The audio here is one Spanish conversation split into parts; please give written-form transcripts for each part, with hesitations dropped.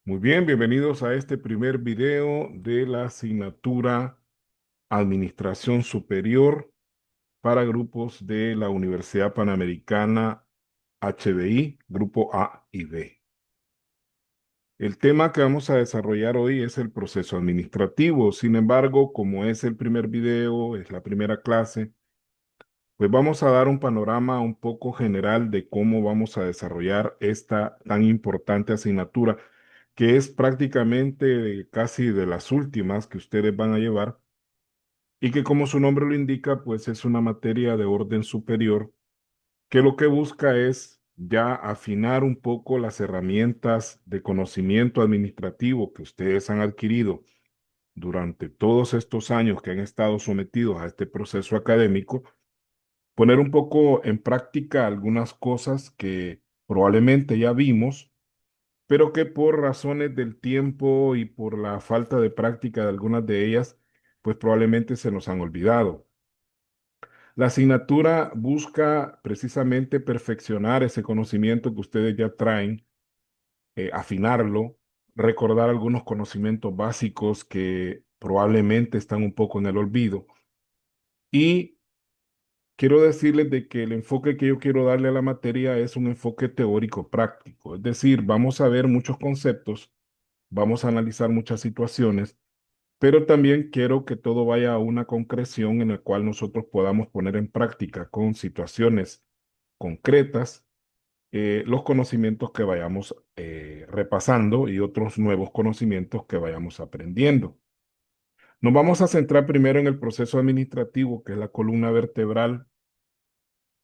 Muy bien, bienvenidos a este primer video de la asignatura Administración Superior para grupos de la Universidad Panamericana HBI, Grupo A y B. El tema que vamos a desarrollar hoy es el proceso administrativo. Sin embargo, como es el primer video, es la primera clase, pues vamos a dar un panorama un poco general de cómo vamos a desarrollar esta tan importante asignatura, que es prácticamente casi de las últimas que ustedes van a llevar y que como su nombre lo indica, pues es una materia de orden superior que lo que busca es ya afinar un poco las herramientas de conocimiento administrativo que ustedes han adquirido durante todos estos años que han estado sometidos a este proceso académico, poner un poco en práctica algunas cosas que probablemente ya vimos, pero que por razones del tiempo y por la falta de práctica de algunas de ellas, pues probablemente se nos han olvidado. La asignatura busca precisamente perfeccionar ese conocimiento que ustedes ya traen, afinarlo, recordar algunos conocimientos básicos que probablemente están un poco en el olvido. Y quiero decirles de que el enfoque que yo quiero darle a la materia es un enfoque teórico práctico. Es decir, vamos a ver muchos conceptos, vamos a analizar muchas situaciones, pero también quiero que todo vaya a una concreción en la cual nosotros podamos poner en práctica con situaciones concretas los conocimientos que vayamos repasando y otros nuevos conocimientos que vayamos aprendiendo. Nos vamos a centrar primero en el proceso administrativo, que es la columna vertebral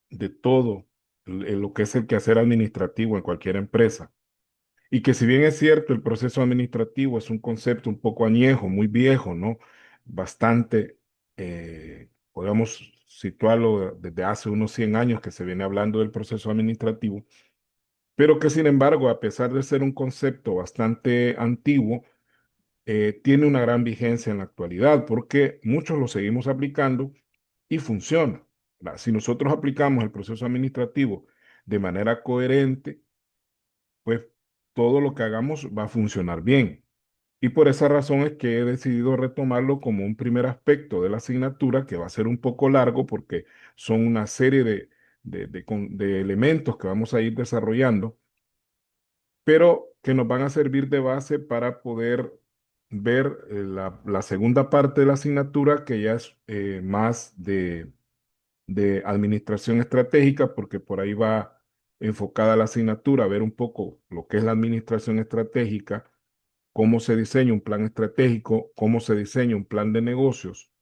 de todo lo que es el quehacer administrativo en cualquier empresa. Y que si bien es cierto, el proceso administrativo es un concepto un poco añejo, muy viejo, ¿no? Bastante, podemos situarlo desde hace unos 100 años que se viene hablando del proceso administrativo, pero que sin embargo, a pesar de ser un concepto bastante antiguo, tiene una gran vigencia en la actualidad porque muchos lo seguimos aplicando y funciona. ¿Verdad? Si nosotros aplicamos el proceso administrativo de manera coherente, pues todo lo que hagamos va a funcionar bien. Y por esa razón es que he decidido retomarlo como un primer aspecto de la asignatura, que va a ser un poco largo porque son una serie de elementos que vamos a ir desarrollando, pero que nos van a servir de base para poder ver la segunda parte de la asignatura, que ya es más de administración estratégica, porque por ahí va enfocada la asignatura, a ver un poco lo que es la administración estratégica, cómo se diseña un plan estratégico, cómo se diseña un plan de negocios.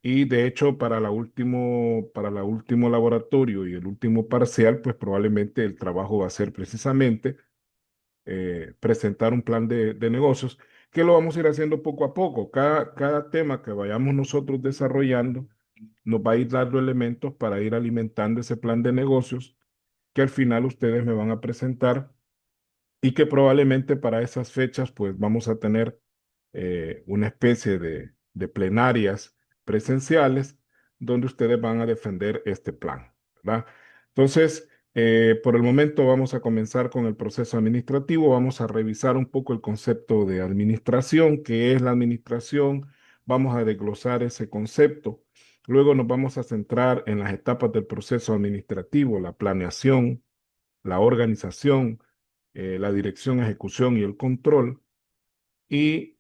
Y de hecho, para la último laboratorio y el último parcial, pues probablemente el trabajo va a ser precisamente presentar un plan de negocios, que lo vamos a ir haciendo poco a poco. Cada tema que vayamos nosotros desarrollando nos va a ir dando elementos para ir alimentando ese plan de negocios que al final ustedes me van a presentar y que probablemente para esas fechas pues vamos a tener una especie de plenarias presenciales donde ustedes van a defender este plan, ¿verdad? Entonces, por el momento vamos a comenzar con el proceso administrativo, vamos a revisar un poco el concepto de administración, qué es la administración, vamos a desglosar ese concepto, luego nos vamos a centrar en las etapas del proceso administrativo, la planeación, la organización, la dirección, ejecución y el control, y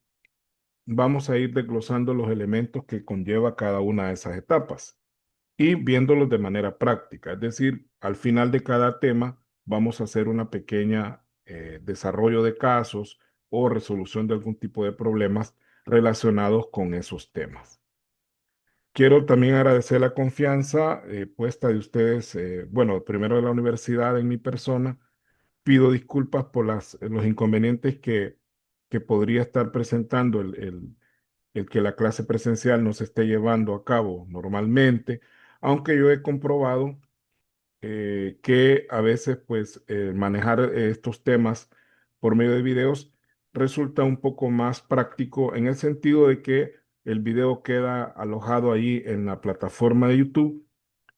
vamos a ir desglosando los elementos que conlleva cada una de esas etapas y viéndolos de manera práctica. Es decir, al final de cada tema vamos a hacer una pequeña desarrollo de casos o resolución de algún tipo de problemas relacionados con esos temas. Quiero también agradecer la confianza puesta de ustedes, bueno, primero de la universidad en mi persona. Pido disculpas por los inconvenientes que podría estar presentando el que la clase presencial no se esté llevando a cabo normalmente, aunque yo he comprobado que a veces pues manejar estos temas por medio de videos resulta un poco más práctico en el sentido de que el video queda alojado ahí en la plataforma de YouTube,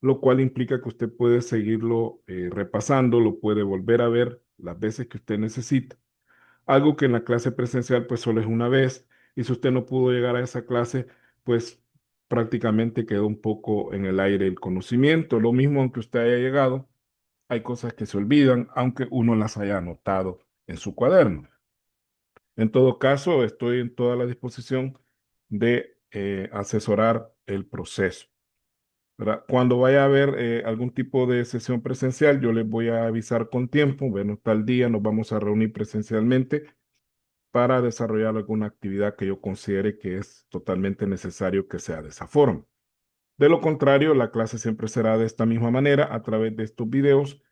lo cual implica que usted puede seguirlo repasando, lo puede volver a ver las veces que usted necesita. Algo que en la clase presencial pues solo es una vez y si usted no pudo llegar a esa clase, pues prácticamente quedó un poco en el aire el conocimiento. Lo mismo aunque usted haya llegado, hay cosas que se olvidan, aunque uno las haya anotado en su cuaderno. En todo caso, estoy en toda la disposición de asesorar el proceso, ¿verdad? Cuando vaya a haber algún tipo de sesión presencial, yo les voy a avisar con tiempo. Bueno, tal día nos vamos a reunir presencialmente para desarrollar alguna actividad que yo considere que es totalmente necesario que sea de esa forma. De lo contrario, la clase siempre será de esta misma manera a través de estos videos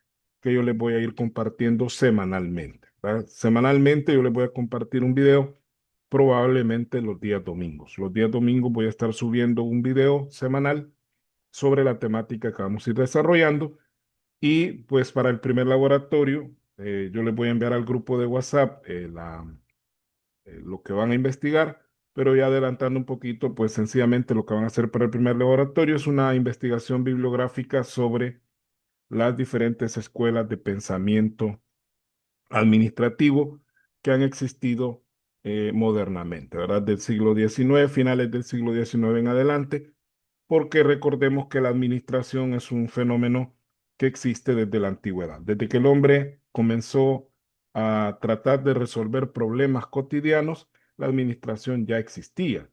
que yo les voy a ir compartiendo semanalmente, ¿verdad? Semanalmente yo les voy a compartir un video probablemente los días domingos. Los días domingos voy a estar subiendo un video semanal sobre la temática que vamos a ir desarrollando y pues para el primer laboratorio yo les voy a enviar al grupo de WhatsApp lo que van a investigar, pero ya adelantando un poquito, pues sencillamente lo que van a hacer para el primer laboratorio es una investigación bibliográfica sobre las diferentes escuelas de pensamiento administrativo que han existido modernamente, ¿verdad? Del siglo XIX, finales del siglo XIX en adelante, porque recordemos que la administración es un fenómeno que existe desde la antigüedad, desde que el hombre comenzó a tratar de resolver problemas cotidianos, la administración ya existía,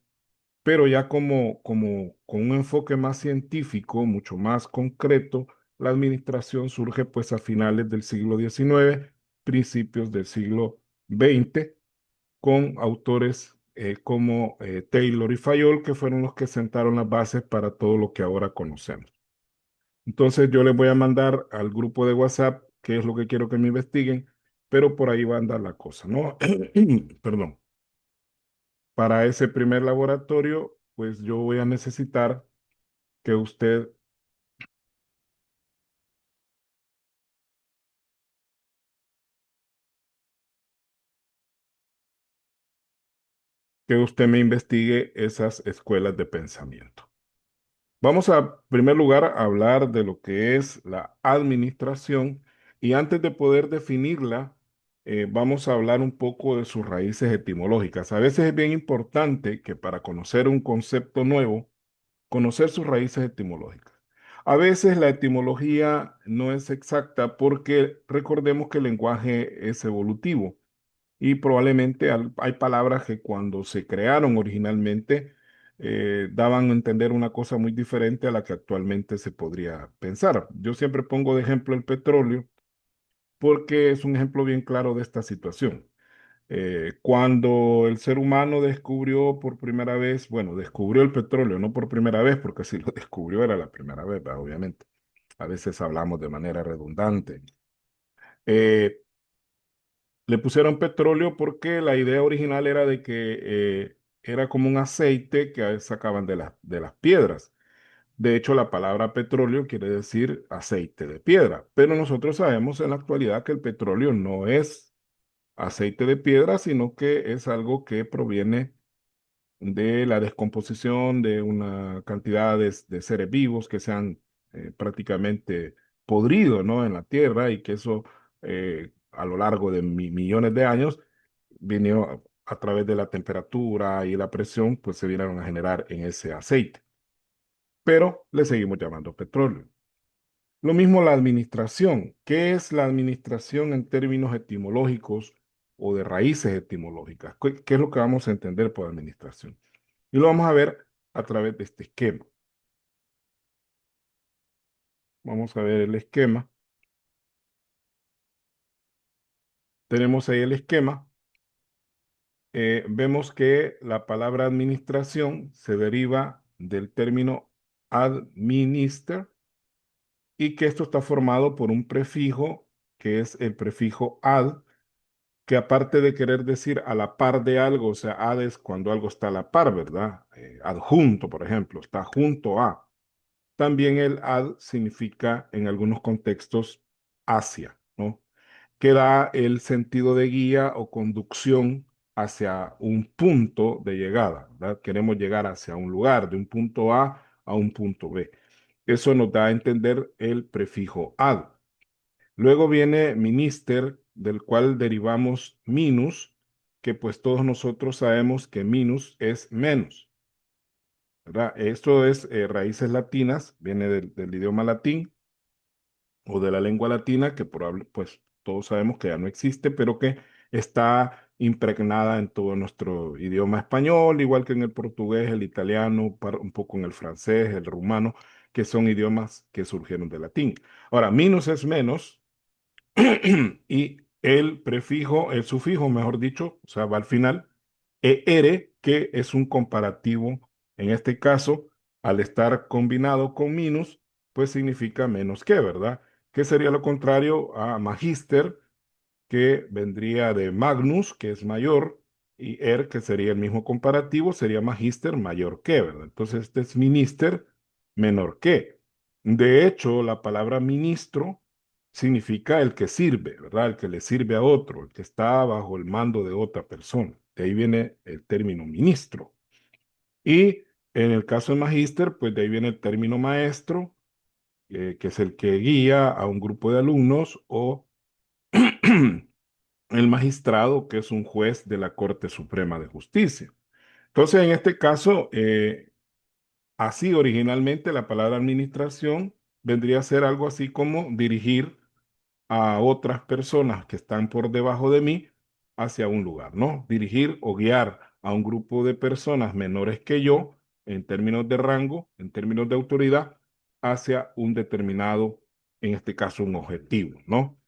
pero ya como con un enfoque más científico, mucho más concreto, la administración surge pues a finales del siglo XIX, principios del siglo XX, con autores como Taylor y Fayol, que fueron los que sentaron las bases para todo lo que ahora conocemos. Entonces yo les voy a mandar al grupo de WhatsApp qué es lo que quiero que me investiguen, pero por ahí va a andar la cosa, ¿no? Perdón. Para ese primer laboratorio, pues yo voy a necesitar que usted me investigue esas escuelas de pensamiento. Vamos a, en primer lugar, a hablar de lo que es la administración y antes de poder definirla, vamos a hablar un poco de sus raíces etimológicas. A veces es bien importante que para conocer un concepto nuevo, conocer sus raíces etimológicas. A veces la etimología no es exacta porque recordemos que el lenguaje es evolutivo y probablemente hay palabras que cuando se crearon originalmente daban a entender una cosa muy diferente a la que actualmente se podría pensar. Yo siempre pongo de ejemplo el petróleo porque es un ejemplo bien claro de esta situación. Cuando el ser humano descubrió por primera vez, bueno, descubrió el petróleo, no por primera vez, porque si lo descubrió era la primera vez, ¿verdad? Obviamente. A veces hablamos de manera redundante. Eh, Le pusieron petróleo porque la idea original era de que era como un aceite que sacaban de las piedras. De hecho, la palabra petróleo quiere decir aceite de piedra, pero nosotros sabemos en la actualidad que el petróleo no es aceite de piedra, sino que es algo que proviene de la descomposición de una cantidad de seres vivos que se han prácticamente podrido, ¿no? En la tierra y que eso a lo largo de millones de años vino a través de la temperatura y la presión, pues se vinieron a generar en ese aceite. Pero le seguimos llamando petróleo. Lo mismo la administración. ¿Qué es la administración en términos etimológicos o de raíces etimológicas? ¿Qué es lo que vamos a entender por administración? Y lo vamos a ver a través de este esquema. Vamos a ver el esquema. Tenemos ahí el esquema. Vemos que la palabra administración se deriva del término administer y que esto está formado por un prefijo que es el prefijo ad, que aparte de querer decir a la par de algo, o sea, ad es cuando algo está a la par, ¿verdad? Adjunto, por ejemplo, está junto a. También el ad significa en algunos contextos hacia, ¿no? Que da el sentido de guía o conducción hacia un punto de llegada, ¿verdad? Queremos llegar hacia un lugar, de un punto a un punto B. Eso nos da a entender el prefijo ad. Luego viene minister, del cual derivamos minus, que pues todos nosotros sabemos que minus es menos, ¿verdad? Esto es raíces latinas, viene del idioma latín o de la lengua latina, que pues todos sabemos que ya no existe, pero que está impregnada en todo nuestro idioma español, igual que en el portugués, el italiano, un poco en el francés, el rumano, que son idiomas que surgieron del latín. Ahora, minus es menos y el prefijo, el sufijo, mejor dicho, o sea, va al final, er, que es un comparativo, en este caso, al estar combinado con minus, pues significa menos que, ¿verdad? ¿Qué sería lo contrario a magister, que vendría de magnus, que es mayor, y que sería el mismo comparativo, sería magister mayor que, ¿verdad? Entonces, este es minister menor que. De hecho, la palabra ministro significa el que sirve, ¿verdad? El que le sirve a otro, el que está bajo el mando de otra persona. De ahí viene el término ministro. Y en el caso de magíster, pues de ahí viene el término maestro, que es el que guía a un grupo de alumnos, o el magistrado, que es un juez de la Corte Suprema de Justicia. Entonces, en este caso, así originalmente la palabra administración vendría a ser algo así como dirigir a otras personas que están por debajo de mí hacia un lugar, ¿no? Dirigir o guiar a un grupo de personas menores que yo en términos de rango, en términos de autoridad, hacia un determinado, en este caso, un objetivo, ¿no?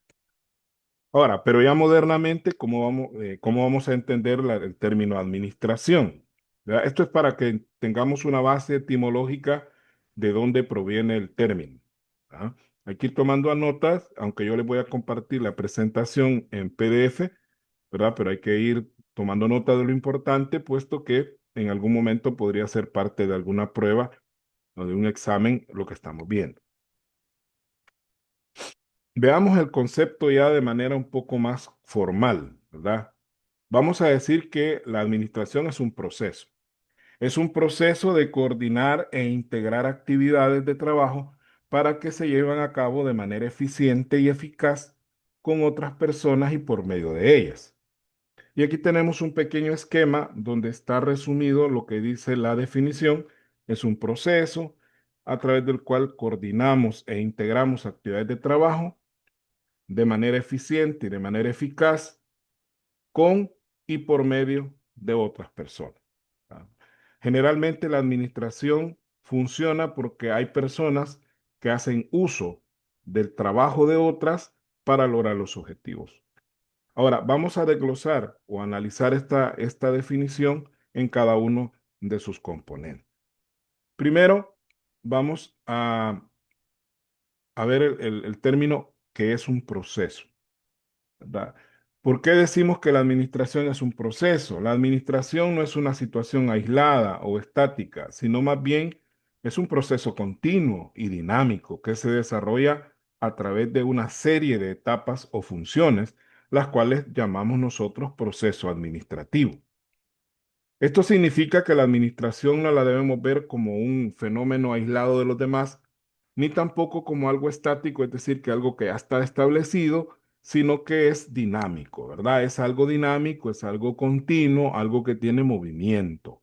Ahora, pero ya modernamente, cómo vamos a entender el término administración? ¿Verdad? Esto es para que tengamos una base etimológica de dónde proviene el término. ¿Ah? Hay que ir tomando notas, aunque yo les voy a compartir la presentación en PDF, ¿verdad? Pero hay que ir tomando nota de lo importante, puesto que en algún momento podría ser parte de alguna prueba o de un examen lo que estamos viendo. Veamos el concepto ya de manera un poco más formal, ¿verdad? Vamos a decir que la administración es un proceso. Es un proceso de coordinar e integrar actividades de trabajo para que se lleven a cabo de manera eficiente y eficaz con otras personas y por medio de ellas. Y aquí tenemos un pequeño esquema donde está resumido lo que dice la definición. Es un proceso a través del cual coordinamos e integramos actividades de trabajo de manera eficiente y de manera eficaz con y por medio de otras personas. ¿Ah? Generalmente la administración funciona porque hay personas que hacen uso del trabajo de otras para lograr los objetivos. Ahora, vamos a desglosar o analizar esta definición en cada uno de sus componentes. Primero, vamos a ver el término que es un proceso. ¿Verdad? ¿Por qué decimos que la administración es un proceso? La administración no es una situación aislada o estática, sino más bien es un proceso continuo y dinámico que se desarrolla a través de una serie de etapas o funciones, las cuales llamamos nosotros proceso administrativo. Esto significa que la administración no la debemos ver como un fenómeno aislado de los demás, ni tampoco como algo estático, es decir, que algo que ya está establecido, sino que es dinámico, ¿verdad? Es algo dinámico, es algo continuo, algo que tiene movimiento,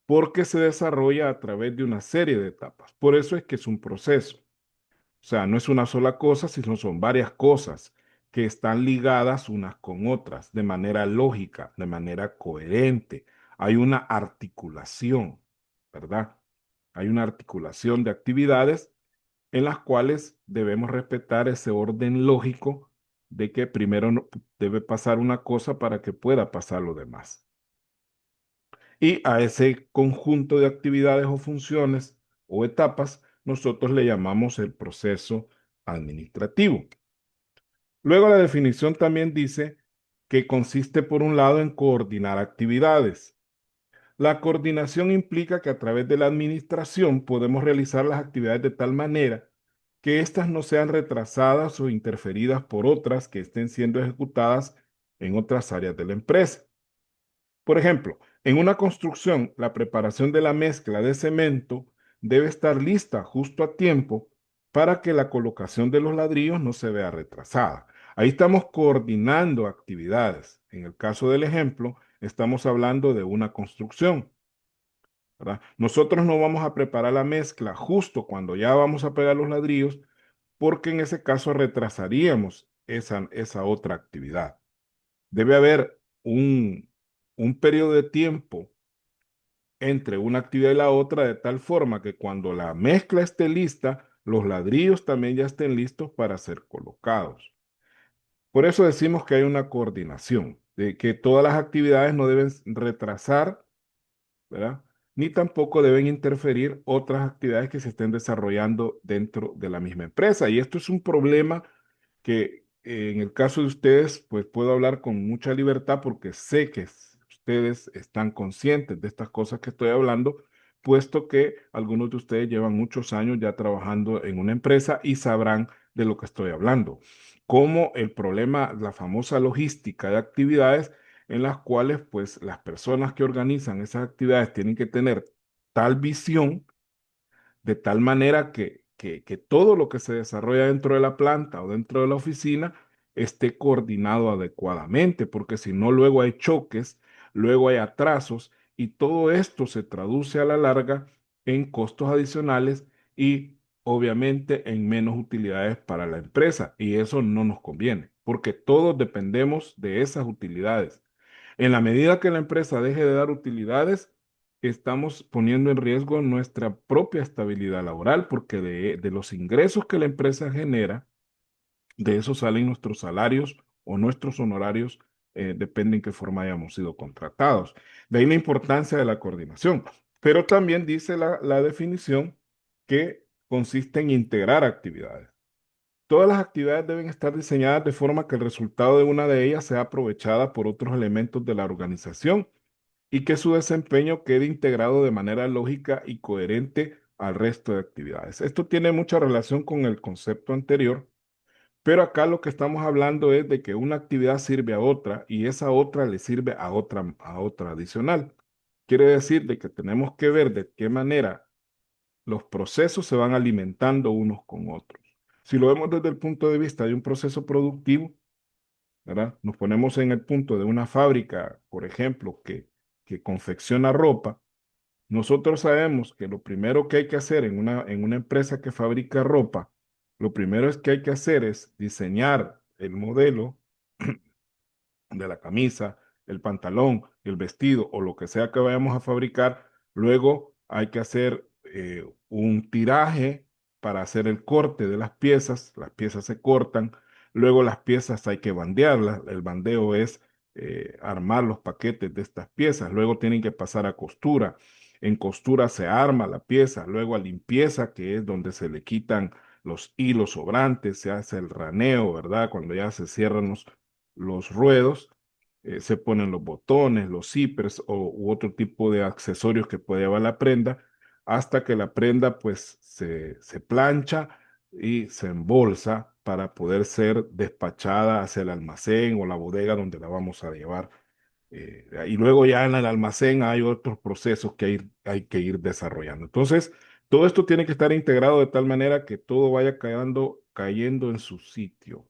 porque se desarrolla a través de una serie de etapas. Por eso es que es un proceso. O sea, no es una sola cosa, sino son varias cosas que están ligadas unas con otras de manera lógica, de manera coherente. Hay una articulación, ¿verdad? Hay una articulación de actividades en las cuales debemos respetar ese orden lógico de que primero debe pasar una cosa para que pueda pasar lo demás. Y a ese conjunto de actividades o funciones o etapas, nosotros le llamamos el proceso administrativo. Luego la definición también dice que consiste por un lado en coordinar actividades. La coordinación implica que a través de la administración podemos realizar las actividades de tal manera que éstas no sean retrasadas o interferidas por otras que estén siendo ejecutadas en otras áreas de la empresa. Por ejemplo, en una construcción, la preparación de la mezcla de cemento debe estar lista justo a tiempo para que la colocación de los ladrillos no se vea retrasada. Ahí estamos coordinando actividades. En el caso del ejemplo, estamos hablando de una construcción, ¿verdad? Nosotros no vamos a preparar la mezcla justo cuando ya vamos a pegar los ladrillos, porque en ese caso retrasaríamos esa otra actividad. Debe haber un periodo de tiempo entre una actividad y la otra, de tal forma que cuando la mezcla esté lista, los ladrillos también ya estén listos para ser colocados. Por eso decimos que hay una coordinación, de que todas las actividades no deben retrasar, ¿verdad? Ni tampoco deben interferir otras actividades que se estén desarrollando dentro de la misma empresa. Y esto es un problema que en el caso de ustedes, pues puedo hablar con mucha libertad porque sé que ustedes están conscientes de estas cosas que estoy hablando, puesto que algunos de ustedes llevan muchos años ya trabajando en una empresa y sabrán de lo que estoy hablando. Como el problema, la famosa logística de actividades en las cuales pues las personas que organizan esas actividades tienen que tener tal visión de tal manera que todo lo que se desarrolla dentro de la planta o dentro de la oficina esté coordinado adecuadamente, porque si no, luego hay choques, luego hay atrasos y todo esto se traduce a la larga en costos adicionales y obviamente en menos utilidades para la empresa y eso no nos conviene, porque todos dependemos de esas utilidades. En la medida que la empresa deje de dar utilidades, estamos poniendo en riesgo nuestra propia estabilidad laboral, porque de los ingresos que la empresa genera, de eso salen nuestros salarios o nuestros honorarios, depende en qué forma hayamos sido contratados. De ahí la importancia de la coordinación. Pero también dice la definición que consiste en integrar actividades. Todas las actividades deben estar diseñadas de forma que el resultado de una de ellas sea aprovechada por otros elementos de la organización y que su desempeño quede integrado de manera lógica y coherente al resto de actividades. Esto tiene mucha relación con el concepto anterior, pero acá lo que estamos hablando es de que una actividad sirve a otra y esa otra le sirve a otra adicional. Quiere decir de que tenemos que ver de qué manera los procesos se van alimentando unos con otros. Si lo vemos desde el punto de vista de un proceso productivo, ¿verdad? Nos ponemos en el punto de una fábrica, por ejemplo, que confecciona ropa. Nosotros sabemos que lo primero que hay que hacer en una empresa que fabrica ropa, lo primero es que hay que hacer es diseñar el modelo de la camisa, el pantalón, el vestido o lo que sea que vayamos a fabricar. Luego hay que hacer un tiraje para hacer el corte de las piezas se cortan, luego las piezas hay que bandearlas, el bandeo es armar los paquetes de estas piezas, luego tienen que pasar a costura, en costura se arma la pieza, luego a limpieza, que es donde se le quitan los hilos sobrantes, se hace el raneo, ¿verdad? Cuando ya se cierran los ruedos, se ponen los botones, los zippers u otro tipo de accesorios que puede llevar la prenda, hasta que la prenda pues se plancha y se embolsa para poder ser despachada hacia el almacén o la bodega donde la vamos a llevar. Y luego ya en el almacén hay otros procesos que hay que ir desarrollando. Entonces, todo esto tiene que estar integrado de tal manera que todo vaya cayendo en su sitio.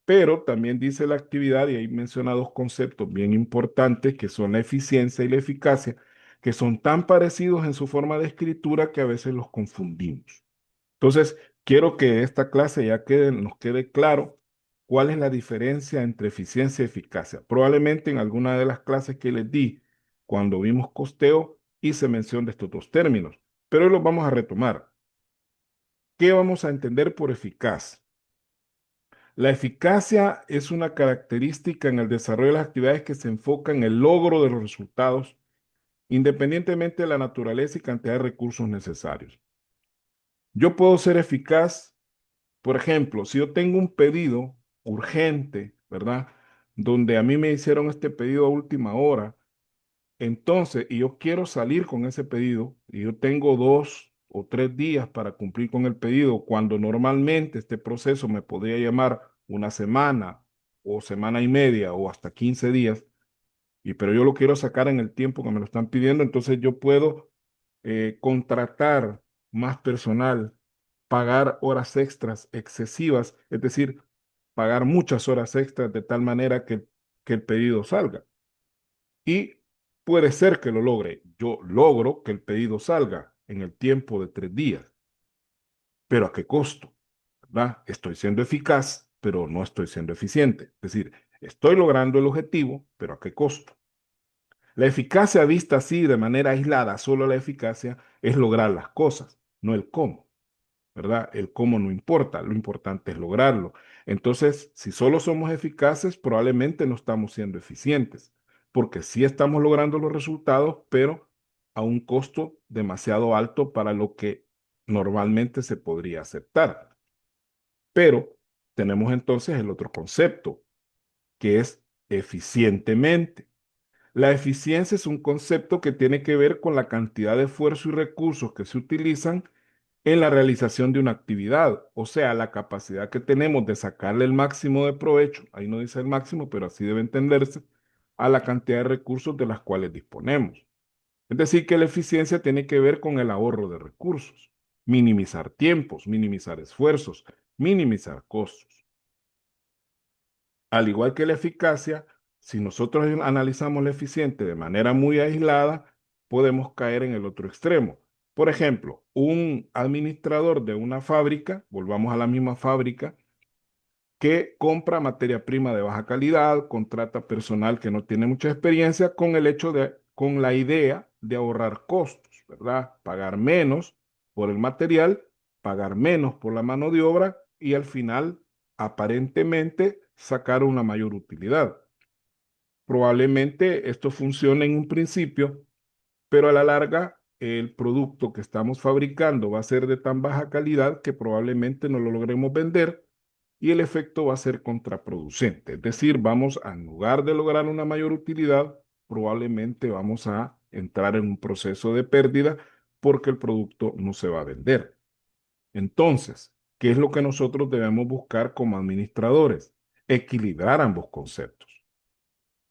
Pero también dice la actividad, y ahí menciona dos conceptos bien importantes, que son la eficiencia y la eficacia, que son tan parecidos en su forma de escritura que a veces los confundimos. Entonces, quiero que esta clase ya nos quede claro cuál es la diferencia entre eficiencia y eficacia. Probablemente en alguna de las clases que les di, cuando vimos costeo, hice mención de estos dos términos, pero hoy los vamos a retomar. ¿Qué vamos a entender por eficaz? La eficacia es una característica en el desarrollo de las actividades que se enfoca en el logro de los resultados, independientemente de la naturaleza y cantidad de recursos necesarios. Yo puedo ser eficaz, por ejemplo, si yo tengo un pedido urgente, ¿verdad? Donde a mí me hicieron este pedido a última hora, entonces, y yo quiero salir con ese pedido, y yo tengo 2 o 3 días para cumplir con el pedido, cuando normalmente este proceso me podría llamar una semana o semana y media o hasta 15 días, pero yo lo quiero sacar en el tiempo que me lo están pidiendo, entonces yo puedo contratar más personal, pagar horas extras excesivas, es decir, pagar muchas horas extras de tal manera que el pedido salga. Y puede ser que lo logre. Yo logro que el pedido salga en el tiempo de 3 días, pero ¿a qué costo? ¿Verdad? Estoy siendo eficaz, pero no estoy siendo eficiente. Es decir, estoy logrando el objetivo, pero ¿a qué costo? La eficacia vista así de manera aislada, solo la eficacia es lograr las cosas, no el cómo. ¿Verdad? El cómo no importa, lo importante es lograrlo. Entonces, si solo somos eficaces, probablemente no estamos siendo eficientes, porque sí estamos logrando los resultados, pero a un costo demasiado alto para lo que normalmente se podría aceptar. Pero tenemos entonces el otro concepto, que es eficientemente. La eficiencia es un concepto que tiene que ver con la cantidad de esfuerzo y recursos que se utilizan en la realización de una actividad, o sea, la capacidad que tenemos de sacarle el máximo de provecho, ahí no dice el máximo, pero así debe entenderse, a la cantidad de recursos de las cuales disponemos. Es decir, que la eficiencia tiene que ver con el ahorro de recursos, minimizar tiempos, minimizar esfuerzos, minimizar costos. Al igual que la eficacia, si nosotros analizamos la eficiente de manera muy aislada, podemos caer en el otro extremo. Por ejemplo, un administrador de una fábrica, volvamos a la misma fábrica, que compra materia prima de baja calidad, contrata personal que no tiene mucha experiencia con la idea de ahorrar costos, ¿verdad? Pagar menos por el material, pagar menos por la mano de obra y al final, aparentemente, sacar una mayor utilidad. Probablemente esto funcione en un principio, pero a la larga el producto que estamos fabricando va a ser de tan baja calidad que probablemente no lo logremos vender y el efecto va a ser contraproducente. Es decir, en lugar de lograr una mayor utilidad, probablemente vamos a entrar en un proceso de pérdida porque el producto no se va a vender. Entonces, ¿qué es lo que nosotros debemos buscar como administradores? Equilibrar ambos conceptos.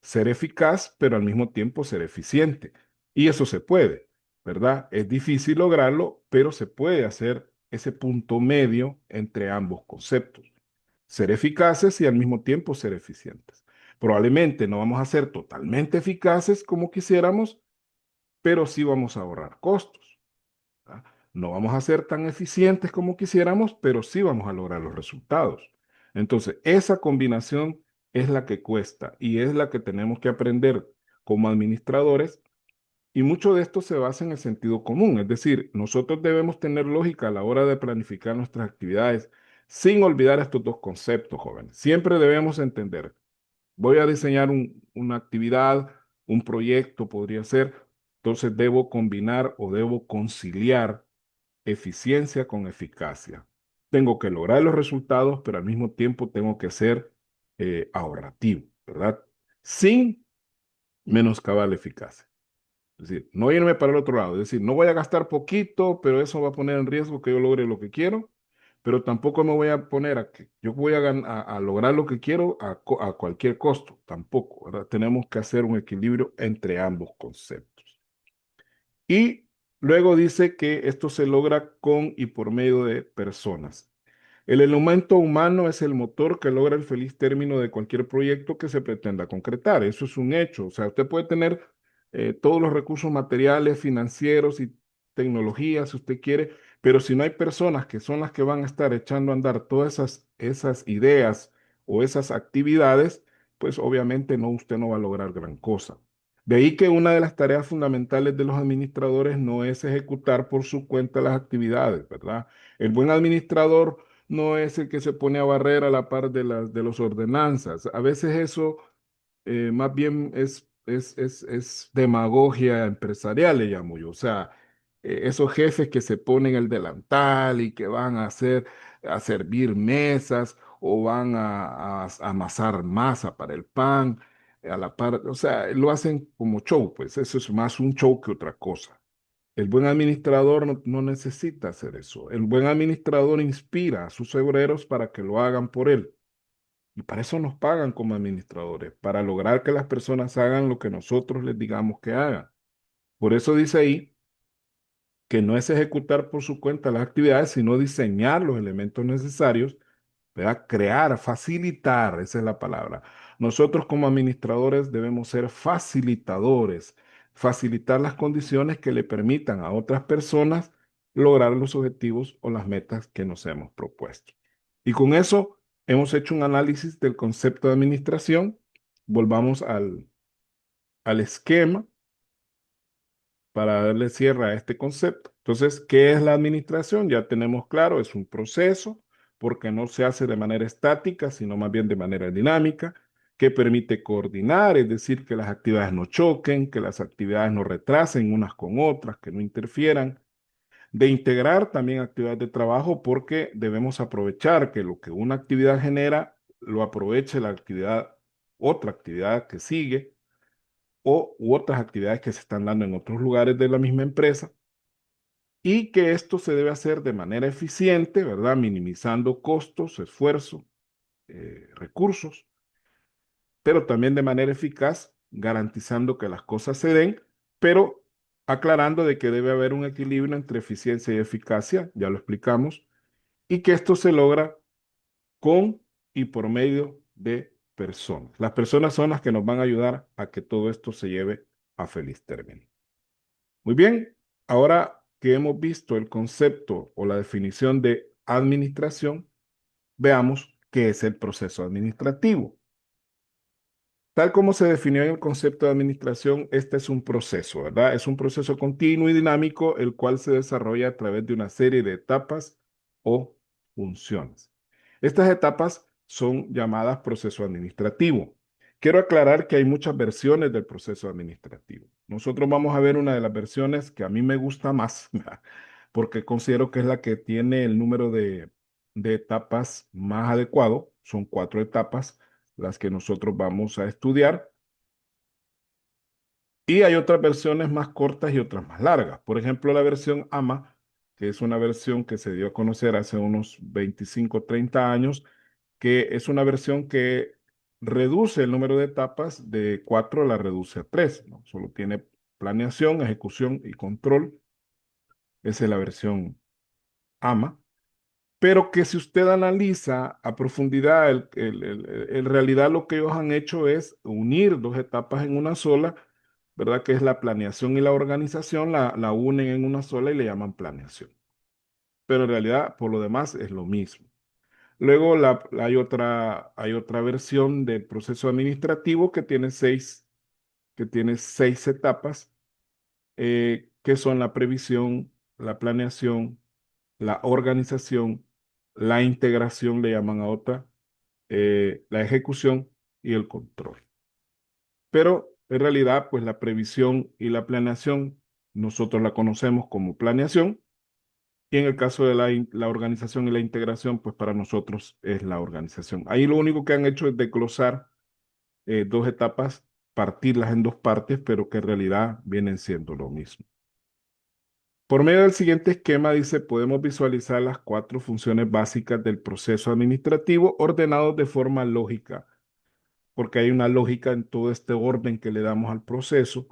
Ser eficaz, pero al mismo tiempo ser eficiente. Y eso se puede, ¿verdad? Es difícil lograrlo, pero se puede hacer ese punto medio entre ambos conceptos. Ser eficaces y al mismo tiempo ser eficientes. Probablemente no vamos a ser totalmente eficaces como quisiéramos, pero sí vamos a ahorrar costos. ¿Verdad? No vamos a ser tan eficientes como quisiéramos, pero sí vamos a lograr los resultados. Entonces, esa combinación es la que cuesta y es la que tenemos que aprender como administradores. Y mucho de esto se basa en el sentido común, es decir, nosotros debemos tener lógica a la hora de planificar nuestras actividades sin olvidar estos dos conceptos, jóvenes. Siempre debemos entender, voy a diseñar una actividad, un proyecto podría ser, entonces debo combinar o debo conciliar eficiencia con eficacia. Tengo que lograr los resultados, pero al mismo tiempo tengo que ser ahorrativo, ¿verdad? Sin menoscabar la eficacia. Es decir, no irme para el otro lado. Es decir, no voy a gastar poquito, pero eso va a poner en riesgo que yo logre lo que quiero, pero tampoco me voy a poner a que yo voy a lograr lo que quiero a cualquier costo. Tampoco, ¿verdad? Tenemos que hacer un equilibrio entre ambos conceptos. Y luego dice que esto se logra con y por medio de personas. El elemento humano es el motor que logra el feliz término de cualquier proyecto que se pretenda concretar. Eso es un hecho. O sea, usted puede tener todos los recursos materiales, financieros y tecnologías, si usted quiere, pero si no hay personas que son las que van a estar echando a andar todas esas ideas o esas actividades, pues obviamente no, usted no va a lograr gran cosa. De ahí que una de las tareas fundamentales de los administradores no es ejecutar por su cuenta las actividades, ¿verdad? El buen administrador no es el que se pone a barrer a la par de los ordenanzas. A veces eso más bien es demagogia empresarial, le llamo yo. O sea, esos jefes que se ponen el delantal y que van a servir mesas o van a amasar masa para el pan, a la par, o sea, lo hacen como show, pues eso es más un show que otra cosa. El buen administrador no necesita hacer eso. El buen administrador inspira a sus obreros para que lo hagan por él. Y para eso nos pagan como administradores, para lograr que las personas hagan lo que nosotros les digamos que hagan. Por eso dice ahí que no es ejecutar por su cuenta las actividades, sino diseñar los elementos necesarios ¿verdad? Crear, facilitar, esa es la palabra. Nosotros como administradores debemos ser facilitadores, facilitar las condiciones que le permitan a otras personas lograr los objetivos o las metas que nos hemos propuesto. Y con eso hemos hecho un análisis del concepto de administración. Volvamos al esquema para darle cierre a este concepto. Entonces, ¿qué es la administración? Ya tenemos claro, es un proceso porque no se hace de manera estática, sino más bien de manera dinámica, que permite coordinar, es decir, que las actividades no choquen, que las actividades no retrasen unas con otras, que no interfieran, de integrar también actividades de trabajo porque debemos aprovechar que lo que una actividad genera lo aproveche la actividad, otra actividad que sigue u otras actividades que se están dando en otros lugares de la misma empresa y que esto se debe hacer de manera eficiente, ¿verdad? Minimizando costos, esfuerzo, recursos, pero también de manera eficaz, garantizando que las cosas se den, pero aclarando de que debe haber un equilibrio entre eficiencia y eficacia, ya lo explicamos, y que esto se logra con y por medio de personas. Las personas son las que nos van a ayudar a que todo esto se lleve a feliz término. Muy bien, ahora que hemos visto el concepto o la definición de administración, veamos qué es el proceso administrativo. Tal como se definió en el concepto de administración, este es un proceso, ¿verdad? Es un proceso continuo y dinámico, el cual se desarrolla a través de una serie de etapas o funciones. Estas etapas son llamadas proceso administrativo. Quiero aclarar que hay muchas versiones del proceso administrativo. Nosotros vamos a ver una de las versiones que a mí me gusta más, porque considero que es la que tiene el número de etapas más adecuado. Son 4 etapas las que nosotros vamos a estudiar. Y hay otras versiones más cortas y otras más largas. Por ejemplo, la versión AMA, que es una versión que se dio a conocer hace unos 25, 30 años, que es una versión que reduce el número de etapas de 4, la reduce a 3, ¿no? Solo tiene planeación, ejecución y control. Esa es la versión AMA. Pero que si usted analiza a profundidad, en realidad lo que ellos han hecho es unir 2 etapas en una sola, ¿verdad? Que es la planeación y la organización, la unen en una sola y le llaman planeación. Pero en realidad, por lo demás, es lo mismo. Luego hay otra versión del proceso administrativo que tiene 6 etapas, que son la previsión, la planeación, la organización, la integración, le llaman a otra, la ejecución y el control. Pero en realidad, pues la previsión y la planeación, nosotros la conocemos como planeación, y en el caso de la organización y la integración, pues para nosotros es la organización. Ahí lo único que han hecho es desglosar 2 etapas, partirlas en 2 partes, pero que en realidad vienen siendo lo mismo. Por medio del siguiente esquema, dice, podemos visualizar las 4 funciones básicas del proceso administrativo ordenados de forma lógica, porque hay una lógica en todo este orden que le damos al proceso,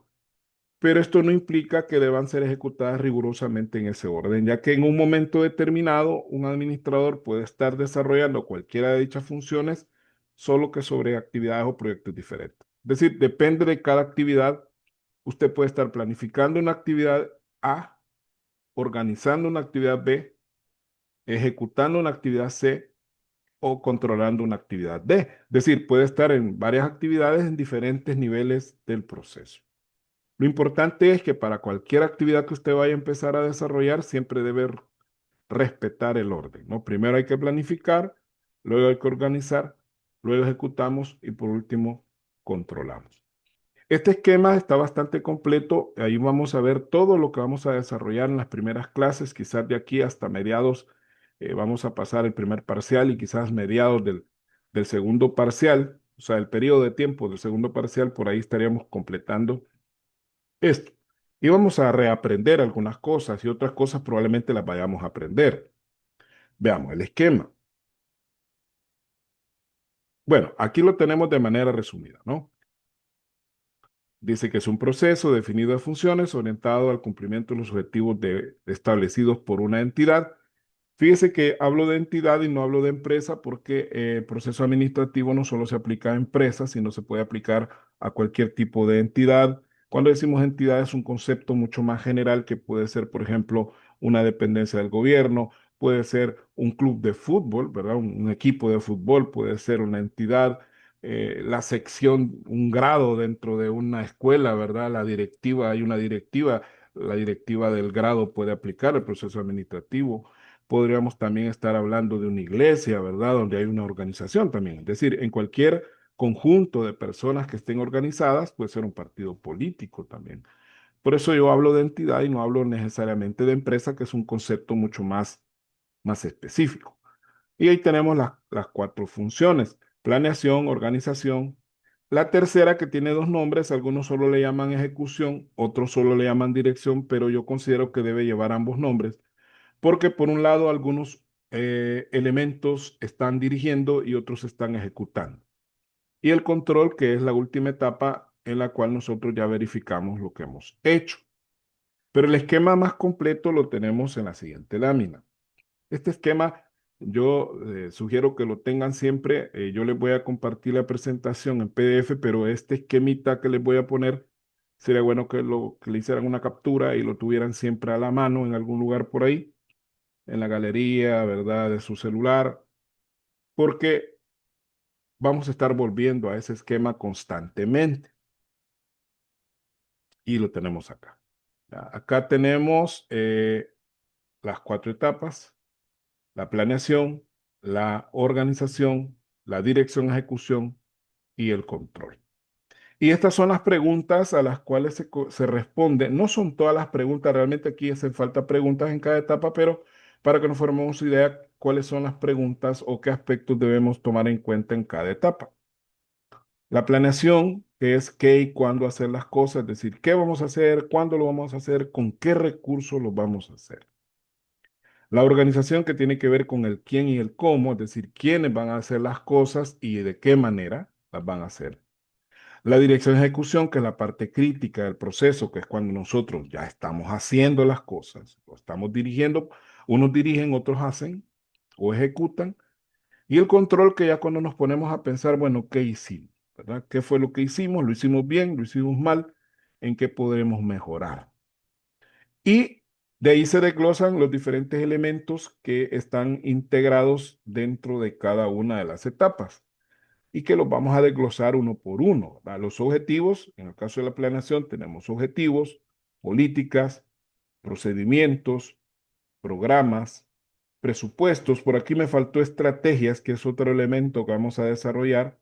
pero esto no implica que deban ser ejecutadas rigurosamente en ese orden, ya que en un momento determinado un administrador puede estar desarrollando cualquiera de dichas funciones, solo que sobre actividades o proyectos diferentes. Es decir, depende de cada actividad, usted puede estar planificando una actividad A, organizando una actividad B, ejecutando una actividad C o controlando una actividad D. Es decir, puede estar en varias actividades en diferentes niveles del proceso. Lo importante es que para cualquier actividad que usted vaya a empezar a desarrollar, siempre debe respetar el orden, ¿no? Primero hay que planificar, luego hay que organizar, luego ejecutamos y por último controlamos. Este esquema está bastante completo. Ahí vamos a ver todo lo que vamos a desarrollar en las primeras clases. Quizás de aquí hasta mediados vamos a pasar el primer parcial y quizás mediados del segundo parcial, o sea, el periodo de tiempo del segundo parcial, por ahí estaríamos completando esto. Y vamos a reaprender algunas cosas y otras cosas probablemente las vayamos a aprender. Veamos el esquema. Bueno, aquí lo tenemos de manera resumida, ¿no? Dice que es un proceso definido de funciones orientado al cumplimiento de los objetivos establecidos por una entidad Fíjese que hablo de entidad y no hablo de empresa porque el proceso administrativo no solo se aplica a empresas, sino se puede aplicar a cualquier tipo de entidad. Cuando decimos entidad es un concepto mucho más general que puede ser, por ejemplo, una dependencia del gobierno, puede ser un club de fútbol, ¿verdad? Un equipo de fútbol puede ser una entidad, la sección, un grado dentro de una escuela, ¿verdad? La directiva, hay una directiva, la directiva del grado puede aplicar el proceso administrativo. Podríamos también estar hablando de una iglesia, ¿verdad? Donde hay una organización también. Es decir, en cualquier conjunto de personas que estén organizadas, puede ser un partido político también. Por eso yo hablo de entidad y no hablo necesariamente de empresa, que es un concepto mucho más específico. Y ahí tenemos las cuatro funciones: planeación, organización. La tercera, que tiene dos nombres, algunos solo le llaman ejecución, otros solo le llaman dirección, pero yo considero que debe llevar ambos nombres porque por un lado algunos elementos están dirigiendo y otros están ejecutando. Y el control, que es la última etapa en la cual nosotros ya verificamos lo que hemos hecho. Pero el esquema más completo lo tenemos en la siguiente lámina. Este esquema yo sugiero que lo tengan siempre. Yo les voy a compartir la presentación en PDF, pero este esquemita que les voy a poner, sería bueno que le hicieran una captura y lo tuvieran siempre a la mano en algún lugar por ahí en la galería, ¿verdad? De su celular, porque vamos a estar volviendo a ese esquema constantemente. Y lo tenemos acá. Ya, acá tenemos las cuatro etapas: la planeación, la organización, la dirección, ejecución y el control. Y estas son las preguntas a las cuales se responde. No son todas las preguntas, realmente aquí hacen falta preguntas en cada etapa, pero para que nos formemos idea cuáles son las preguntas o qué aspectos debemos tomar en cuenta en cada etapa. La planeación, que es qué y cuándo hacer las cosas, es decir, qué vamos a hacer, cuándo lo vamos a hacer, con qué recursos lo vamos a hacer. La organización, que tiene que ver con el quién y el cómo, es decir, quiénes van a hacer las cosas y de qué manera las van a hacer. La dirección de ejecución, que es la parte crítica del proceso, que es cuando nosotros ya estamos haciendo las cosas, lo estamos dirigiendo, unos dirigen, otros hacen o ejecutan. Y el control, que ya cuando nos ponemos a pensar, bueno, ¿qué hicimos? ¿Verdad? ¿Qué fue lo que hicimos? ¿Lo hicimos bien? ¿Lo hicimos mal? ¿En qué podremos mejorar? Y de ahí se desglosan los diferentes elementos que están integrados dentro de cada una de las etapas y que los vamos a desglosar uno por uno. ¿Verdad? Los objetivos, en el caso de la planeación, tenemos objetivos, políticas, procedimientos, programas, presupuestos. Por aquí me faltó estrategias, que es otro elemento que vamos a desarrollar,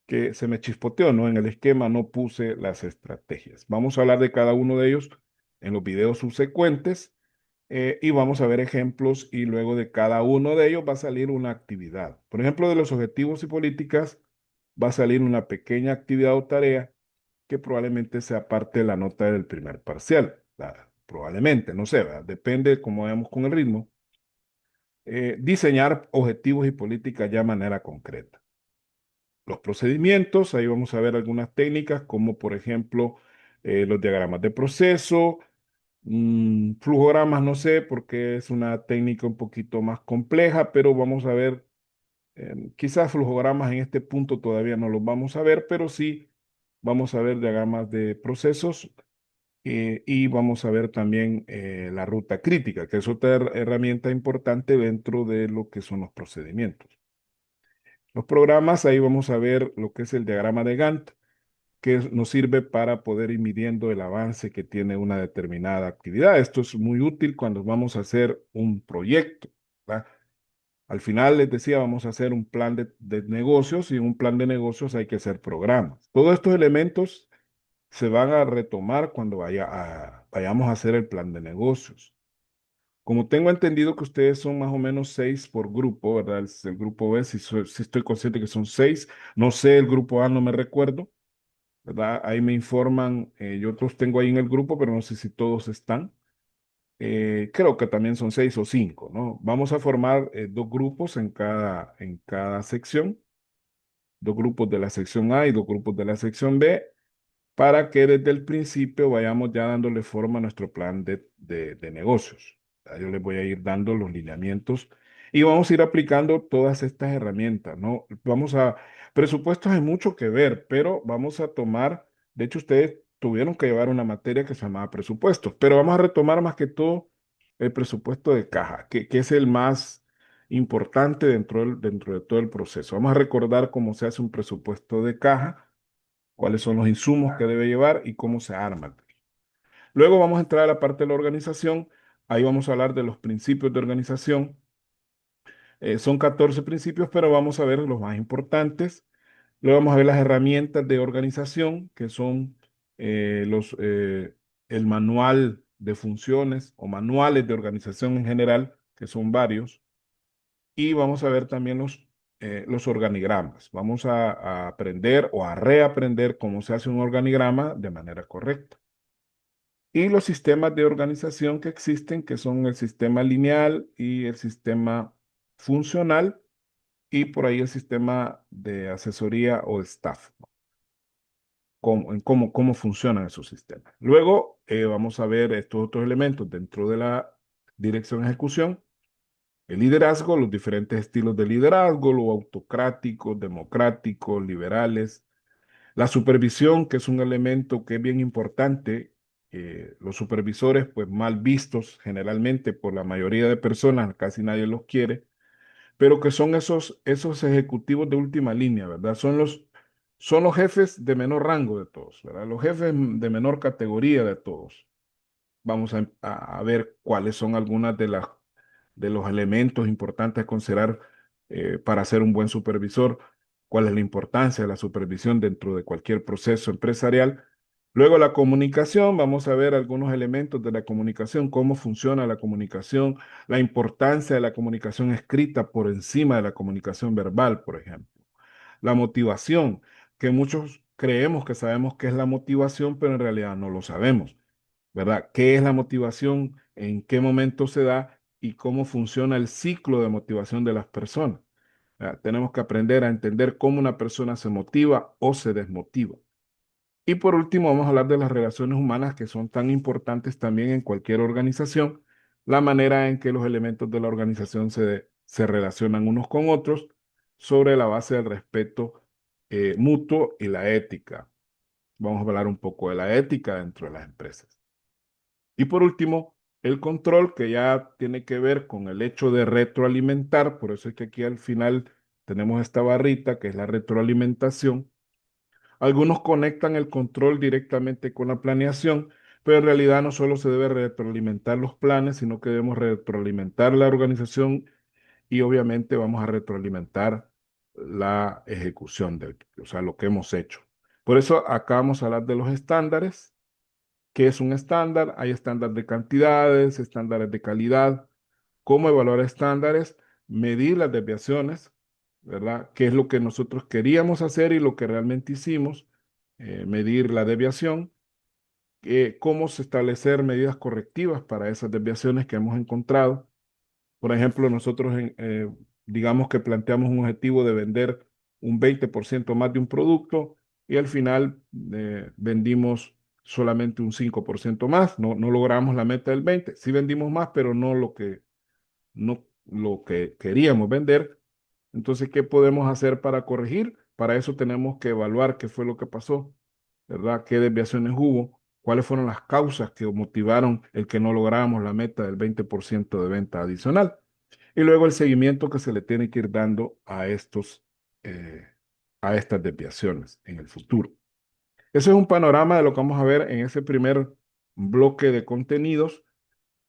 que se me chispoteó, ¿no? En el esquema no puse las estrategias. Vamos a hablar de cada uno de ellos en los videos subsecuentes y vamos a ver ejemplos y luego de cada uno de ellos va a salir una actividad. Por ejemplo, de los objetivos y políticas va a salir una pequeña actividad o tarea que probablemente sea parte de la nota del primer parcial. Probablemente, no sé, ¿verdad? Depende de cómo vayamos con el ritmo. Diseñar objetivos y políticas ya de manera concreta. Los procedimientos, ahí vamos a ver algunas técnicas como por ejemplo los diagramas de proceso, flujogramas, no sé, porque es una técnica un poquito más compleja, pero vamos a ver, quizás flujogramas en este punto todavía no los vamos a ver, pero sí vamos a ver diagramas de procesos y vamos a ver también la ruta crítica, que es otra herramienta importante dentro de lo que son los procedimientos. Los programas, ahí vamos a ver lo que es el diagrama de Gantt, que nos sirve para poder ir midiendo el avance que tiene una determinada actividad. Esto es muy útil cuando vamos a hacer un proyecto, ¿verdad? Al final les decía, vamos a hacer un plan de negocios y en un plan de negocios hay que hacer programas. Todos estos elementos se van a retomar cuando vayamos a hacer el plan de negocios. Como tengo entendido que ustedes son más o menos 6 por grupo, ¿verdad? El grupo B, si estoy consciente que son 6. No sé, el grupo A no me recuerdo, ¿verdad? Ahí me informan, yo otros tengo ahí en el grupo, pero no sé si todos están. Creo que también son 6 o 5, ¿no? Vamos a formar dos grupos en cada sección, dos grupos de la sección A y dos grupos de la sección B, para que desde el principio vayamos ya dándole forma a nuestro plan de negocios. Yo les voy a ir dando los lineamientos y vamos a ir aplicando todas estas herramientas, ¿no? Presupuestos hay mucho que ver, pero vamos a tomar, de hecho ustedes tuvieron que llevar una materia que se llamaba presupuestos, pero vamos a retomar más que todo el presupuesto de caja, que es el más importante dentro de todo el proceso. Vamos a recordar cómo se hace un presupuesto de caja, cuáles son los insumos que debe llevar y cómo se arma. Luego vamos a entrar a la parte de la organización. Ahí vamos a hablar de los principios de organización. Son 14 principios, pero vamos a ver los más importantes. Luego vamos a ver las herramientas de organización, que son el manual de funciones o manuales de organización en general, que son varios. Y vamos a ver también los organigramas. Vamos a aprender o a reaprender cómo se hace un organigrama de manera correcta. Y los sistemas de organización que existen, que son el sistema lineal y el sistema funcional, y por ahí el sistema de asesoría o staff, ¿no? Cómo funcionan esos sistemas. Luego vamos a ver estos otros elementos dentro de la dirección de ejecución, el liderazgo, los diferentes estilos de liderazgo, lo autocrático, democrático, liberales. La supervisión, que es un elemento que es bien importante, los supervisores, pues mal vistos generalmente por la mayoría de personas, casi nadie los quiere, pero que son esos ejecutivos de última línea, ¿verdad? Son los jefes de menor rango de todos, ¿verdad? Los jefes de menor categoría de todos. Vamos a ver cuáles son algunas de los elementos importantes a considerar para ser un buen supervisor, cuál es la importancia de la supervisión dentro de cualquier proceso empresarial. Luego la comunicación, vamos a ver algunos elementos de la comunicación, cómo funciona la comunicación, la importancia de la comunicación escrita por encima de la comunicación verbal, por ejemplo. La motivación, que muchos creemos que sabemos qué es la motivación, pero en realidad no lo sabemos. ¿Verdad? ¿Qué es la motivación? ¿En qué momento se da? ¿Y cómo funciona el ciclo de motivación de las personas? ¿Verdad? Tenemos que aprender a entender cómo una persona se motiva o se desmotiva. Y por último, vamos a hablar de las relaciones humanas que son tan importantes también en cualquier organización, la manera en que los elementos de la organización se relacionan unos con otros sobre la base del respeto mutuo y la ética. Vamos a hablar un poco de la ética dentro de las empresas. Y por último, el control, que ya tiene que ver con el hecho de retroalimentar, por eso es que aquí al final tenemos esta barrita que es la retroalimentación. Algunos conectan el control directamente con la planeación, pero en realidad no solo se debe retroalimentar los planes, sino que debemos retroalimentar la organización y obviamente vamos a retroalimentar la ejecución o sea, lo que hemos hecho. Por eso acá vamos a hablar de los estándares. ¿Qué es un estándar? Hay estándares de cantidades, estándares de calidad. ¿Cómo evaluar estándares? Medir las desviaciones, ¿verdad? ¿Qué es lo que nosotros queríamos hacer y lo que realmente hicimos? Medir la desviación. ¿Cómo se establecer medidas correctivas para esas desviaciones que hemos encontrado? Por ejemplo, nosotros digamos que planteamos un objetivo de vender un 20% más de un producto y al final vendimos solamente un 5% más, no logramos la meta del 20%, sí vendimos más, pero no lo que queríamos vender. Entonces, ¿qué podemos hacer para corregir? Para eso tenemos que evaluar qué fue lo que pasó, ¿verdad? ¿Qué desviaciones hubo? ¿Cuáles fueron las causas que motivaron el que no lográramos la meta del 20% de venta adicional? Y luego el seguimiento que se le tiene que ir dando eh, a estas desviaciones en el futuro. Ese es un panorama de lo que vamos a ver en ese primer bloque de contenidos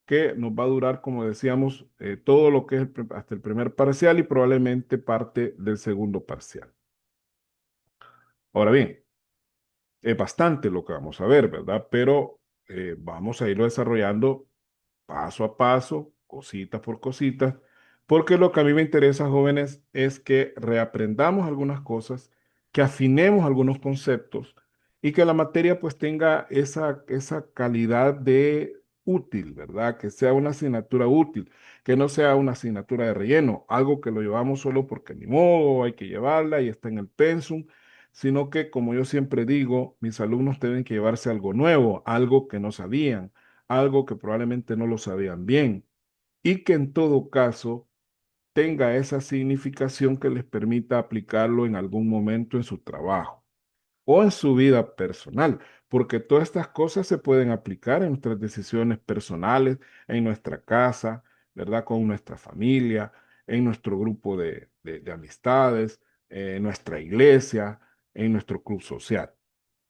que nos va a durar, como decíamos, todo lo que es hasta el primer parcial y probablemente parte del segundo parcial. Ahora bien, es bastante lo que vamos a ver, ¿verdad? Pero vamos a irlo desarrollando paso a paso, cosita por cosita, porque lo que a mí me interesa, jóvenes, es que reaprendamos algunas cosas, que afinemos algunos conceptos y que la materia pues tenga esa calidad de útil, ¿verdad? Que sea una asignatura útil, que no sea una asignatura de relleno, algo que lo llevamos solo porque ni modo, hay que llevarla y está en el pensum, sino que, como yo siempre digo, mis alumnos tienen que llevarse algo nuevo, algo que no sabían, algo que probablemente no lo sabían bien. y que en todo caso tenga esa significación que les permita aplicarlo en algún momento en su trabajo o en su vida personal, porque todas estas cosas se pueden aplicar en nuestras decisiones personales, en nuestra casa, ¿verdad? Con nuestra familia, en nuestro grupo de amistades, en nuestra iglesia, en nuestro club social.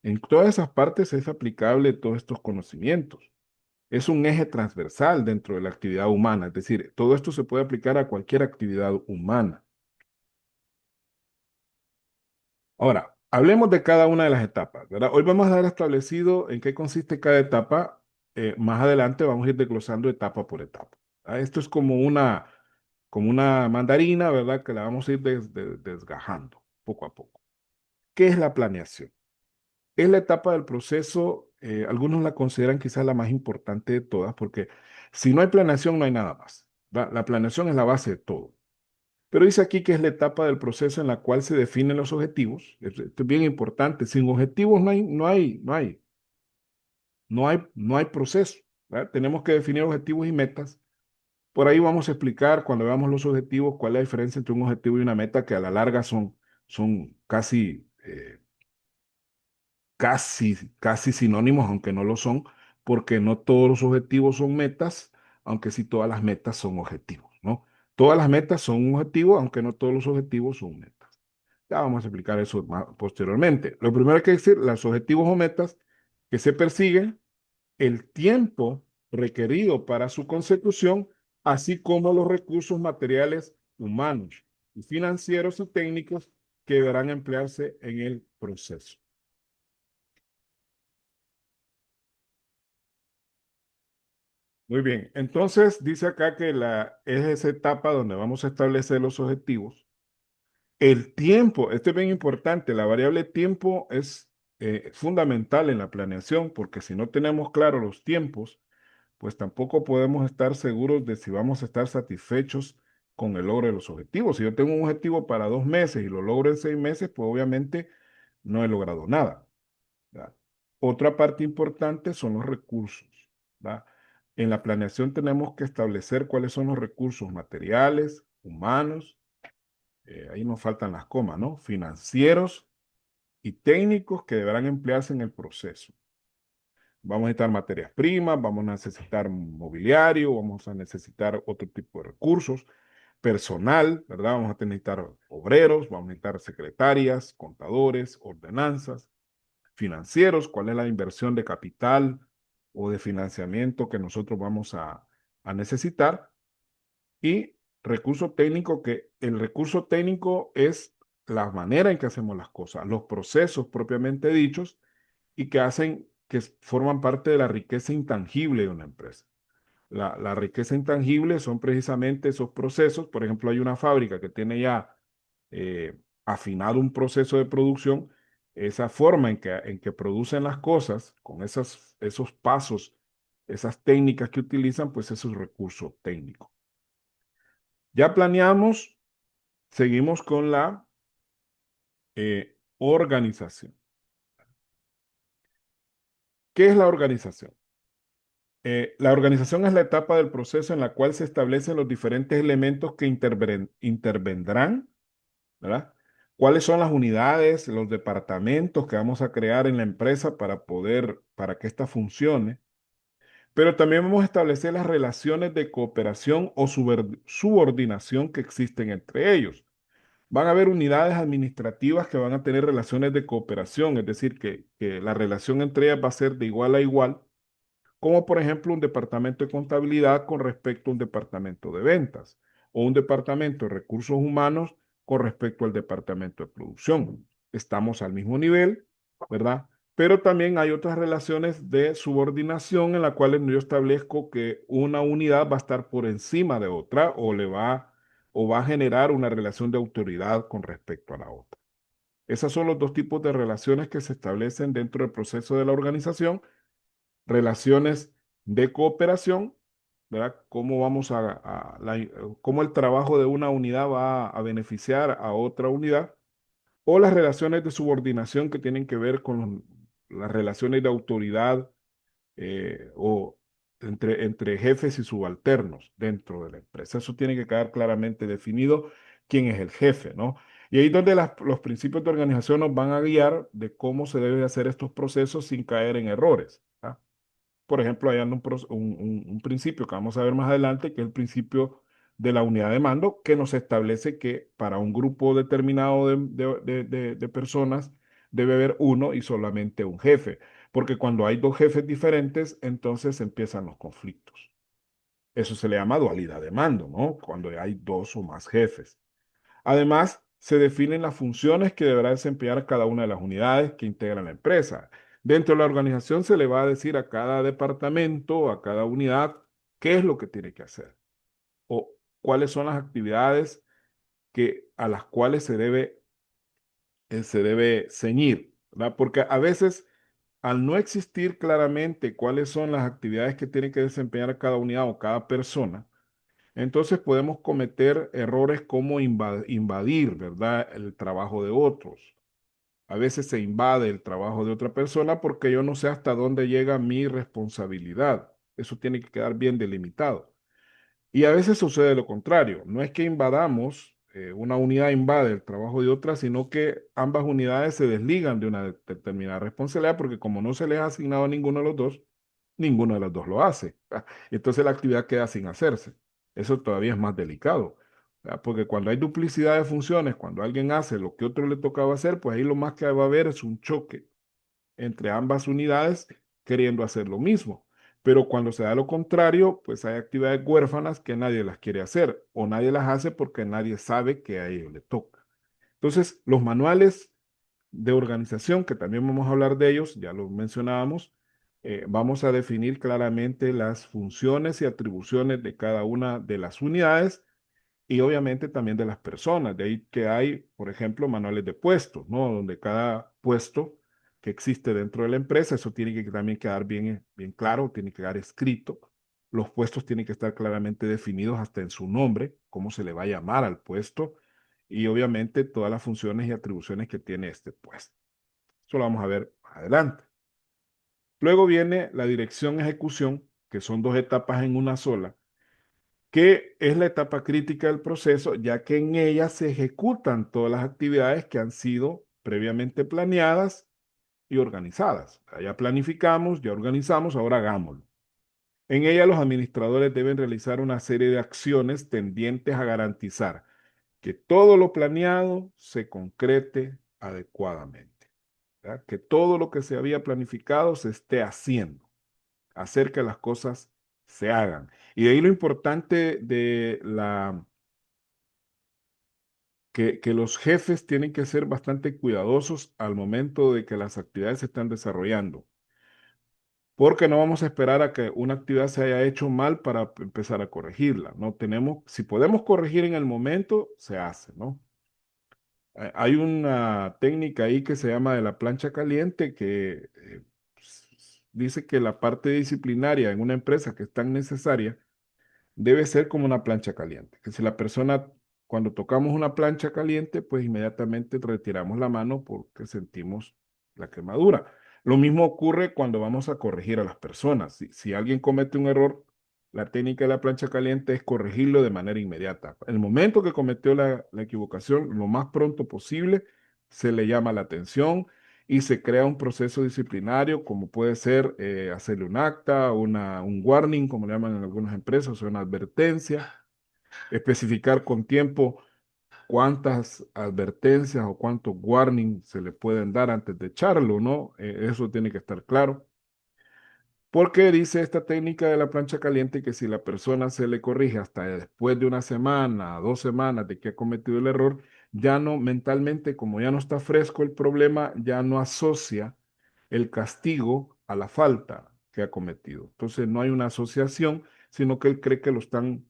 En todas esas partes es aplicable todos estos conocimientos. Es un eje transversal dentro de la actividad humana, es decir, todo esto se puede aplicar a cualquier actividad humana. Ahora, hablemos de cada una de las etapas, ¿verdad? Hoy vamos a dar establecido en qué consiste cada etapa. Más adelante vamos a ir desglosando etapa por etapa. ¿Verdad? Esto es como una mandarina, ¿verdad? Que la vamos a ir desgajando poco a poco. ¿Qué es la planeación? Es la etapa del proceso, algunos la consideran quizás la más importante de todas, porque si no hay planeación, no hay nada más. ¿Verdad? La planeación es la base de todo. Pero dice aquí que es la etapa del proceso en la cual se definen los objetivos. Esto es bien importante. Sin objetivos no hay proceso. ¿Verdad? Tenemos que definir objetivos y metas. Por ahí vamos a explicar cuando veamos los objetivos cuál es la diferencia entre un objetivo y una meta que a la larga son casi sinónimos, aunque no lo son, porque no todos los objetivos son metas, aunque sí todas las metas son objetivos, ¿no? Todas las metas son un objetivo, aunque no todos los objetivos son metas. Ya vamos a explicar eso más posteriormente. Lo primero que decir, los objetivos o metas que se persiguen, el tiempo requerido para su consecución, así como los recursos materiales humanos y financieros y técnicos que deberán emplearse en el proceso. Muy bien, entonces dice acá que es esa etapa donde vamos a establecer los objetivos. El tiempo, esto es bien importante, la variable tiempo es fundamental en la planeación porque si no tenemos claros los tiempos, pues tampoco podemos estar seguros de si vamos a estar satisfechos con el logro de los objetivos. Si yo tengo un objetivo para 2 meses y lo logro en 6 meses, pues obviamente no he logrado nada. ¿Verdad? Otra parte importante son los recursos. ¿Verdad? En la planeación tenemos que establecer cuáles son los recursos materiales, humanos, ahí nos faltan las comas, ¿no? Financieros y técnicos que deberán emplearse en el proceso. Vamos a necesitar materias primas, vamos a necesitar mobiliario, vamos a necesitar otro tipo de recursos, personal, ¿verdad? Vamos a necesitar obreros, vamos a necesitar secretarias, contadores, ordenanzas, financieros, cuál es la inversión de capital o de financiamiento que nosotros vamos a necesitar y recurso técnico, que el recurso técnico es la manera en que hacemos las cosas, los procesos propiamente dichos y que hacen, que forman parte de la riqueza intangible de una empresa. La riqueza intangible son precisamente esos procesos. Por ejemplo, hay una fábrica que tiene ya eh, afinado un proceso de producción, esa forma en que producen las cosas, con esos pasos, esas técnicas que utilizan, pues esos recursos técnicos. Ya planeamos, seguimos con la organización. ¿Qué es la organización? La organización es la etapa del proceso en la cual se establecen los diferentes elementos que intervendrán, ¿verdad? ¿Cuáles son las unidades, los departamentos que vamos a crear en la empresa para que ésta funcione? Pero también vamos a establecer las relaciones de cooperación o subordinación que existen entre ellos. Van a haber unidades administrativas que van a tener relaciones de cooperación, es decir, que la relación entre ellas va a ser de igual a igual, como por ejemplo un departamento de contabilidad con respecto a un departamento de ventas o un departamento de recursos humanos con respecto al departamento de producción. Estamos al mismo nivel, ¿verdad? Pero también hay otras relaciones de subordinación en las cuales yo establezco que una unidad va a estar por encima de otra o va a generar una relación de autoridad con respecto a la otra. Esos son los dos tipos de relaciones que se establecen dentro del proceso de la organización: relaciones de cooperación, ¿verdad? Cómo el trabajo de una unidad va a beneficiar a otra unidad, o las relaciones de subordinación que tienen que ver con las relaciones de autoridad o entre jefes y subalternos dentro de la empresa. Eso tiene que quedar claramente definido quién es el jefe, ¿no? Y ahí es donde los principios de organización nos van a guiar de cómo se deben hacer estos procesos sin caer en errores. ¿Ah? Por ejemplo, hay un principio que vamos a ver más adelante, que es el principio de la unidad de mando, que nos establece que para un grupo determinado de personas debe haber uno y solamente un jefe, porque cuando hay dos jefes diferentes, entonces empiezan los conflictos. Eso se le llama dualidad de mando, ¿no? Cuando hay dos o más jefes. Además, se definen las funciones que deberá desempeñar cada una de las unidades que integran la empresa. Dentro de la organización se le va a decir a cada departamento, a cada unidad, qué es lo que tiene que hacer o cuáles son las actividades a las cuales se debe ceñir, ¿verdad? Porque a veces, al no existir claramente cuáles son las actividades que tiene que desempeñar cada unidad o cada persona, entonces podemos cometer errores como invadir, ¿verdad? El trabajo de otros. A veces se invade el trabajo de otra persona porque yo no sé hasta dónde llega mi responsabilidad. Eso tiene que quedar bien delimitado. Y a veces sucede lo contrario. No es que invadamos, una unidad invade el trabajo de otra, sino que ambas unidades se desligan de una determinada responsabilidad porque como no se les ha asignado a ninguno de los dos, ninguno de los dos lo hace. Entonces la actividad queda sin hacerse. Eso todavía es más delicado. Porque cuando hay duplicidad de funciones, cuando alguien hace lo que otro le tocaba hacer, pues ahí lo más que va a haber es un choque entre ambas unidades queriendo hacer lo mismo. Pero cuando se da lo contrario, pues hay actividades huérfanas que nadie las quiere hacer o nadie las hace porque nadie sabe que a ellos le toca. Entonces, los manuales de organización, que también vamos a hablar de ellos, ya lo mencionábamos, vamos a definir claramente las funciones y atribuciones de cada una de las unidades y obviamente también de las personas. De ahí que hay, por ejemplo, manuales de puestos, ¿no? Donde cada puesto que existe dentro de la empresa, eso tiene que también quedar bien claro, tiene que quedar escrito. Los puestos tienen que estar claramente definidos hasta en su nombre, cómo se le va a llamar al puesto y obviamente todas las funciones y atribuciones que tiene este puesto. Eso lo vamos a ver más adelante. Luego viene la dirección ejecución, que son dos etapas en una sola, que es la etapa crítica del proceso, ya que en ella se ejecutan todas las actividades que han sido previamente planeadas y organizadas. Ya planificamos, ya organizamos, ahora hagámoslo. En ella los administradores deben realizar una serie de acciones tendientes a garantizar que todo lo planeado se concrete adecuadamente, ¿verdad? Que todo lo que se había planificado se esté haciendo, hacer que las cosas se hagan. Y de ahí lo importante que los jefes tienen que ser bastante cuidadosos al momento de que las actividades se están desarrollando, porque no vamos a esperar a que una actividad se haya hecho mal para empezar a corregirla, ¿no? Si podemos corregir en el momento, se hace, ¿no? Hay una técnica ahí que se llama de la plancha caliente que dice que la parte disciplinaria en una empresa que es tan necesaria debe ser como una plancha caliente. Que si la persona, cuando tocamos una plancha caliente, pues inmediatamente retiramos la mano porque sentimos la quemadura. Lo mismo ocurre cuando vamos a corregir a las personas. Si alguien comete un error, la técnica de la plancha caliente es corregirlo de manera inmediata. El momento que cometió la equivocación, lo más pronto posible, se le llama la atención y se crea un proceso disciplinario, como puede ser hacerle un acta, un warning, como le llaman en algunas empresas, o una advertencia, especificar con tiempo cuántas advertencias o cuántos warnings se le pueden dar antes de echarlo, ¿no? Eso tiene que estar claro. Porque dice esta técnica de la plancha caliente que si la persona se le corrige hasta después de una semana, 2 semanas de que ha cometido el error, ya no mentalmente, como ya no está fresco el problema, ya no asocia el castigo a la falta que ha cometido. Entonces no hay una asociación, sino que él cree que lo están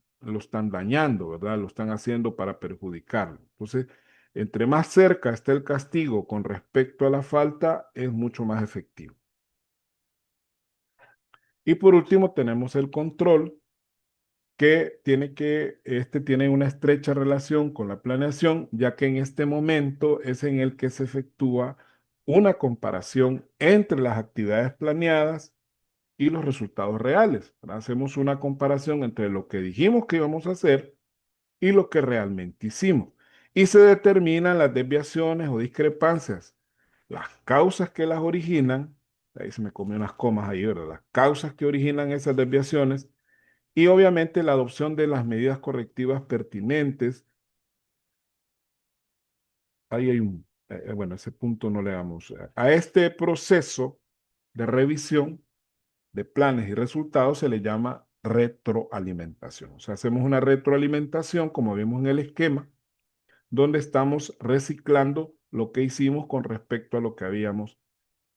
dañando, ¿verdad? Lo están haciendo para perjudicarlo. Entonces, entre más cerca está el castigo con respecto a la falta, es mucho más efectivo. Y por último tenemos el control, este tiene una estrecha relación con la planeación, ya que en este momento es en el que se efectúa una comparación entre las actividades planeadas y los resultados reales. Hacemos una comparación entre lo que dijimos que íbamos a hacer y lo que realmente hicimos. Y se determinan las desviaciones o discrepancias, las causas que las originan. Ahí se me comió unas comas ahí, ¿verdad? Las causas que originan esas desviaciones y obviamente la adopción de las medidas correctivas pertinentes. Ahí hay bueno, ese punto no le damos. A este proceso de revisión de planes y resultados se le llama retroalimentación. O sea, hacemos una retroalimentación, como vimos en el esquema, donde estamos reciclando lo que hicimos con respecto a lo que habíamos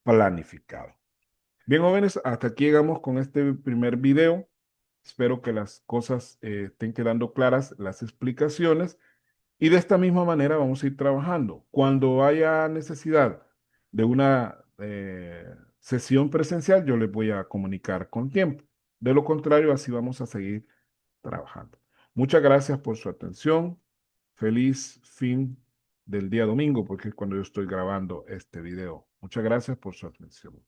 planificado. Bien, jóvenes, hasta aquí llegamos con este primer video. Espero que las cosas estén quedando claras, las explicaciones. Y de esta misma manera vamos a ir trabajando. Cuando haya necesidad de una sesión presencial, yo les voy a comunicar con tiempo. De lo contrario, así vamos a seguir trabajando. Muchas gracias por su atención. Feliz fin del día domingo, porque es cuando yo estoy grabando este video. Muchas gracias por su atención.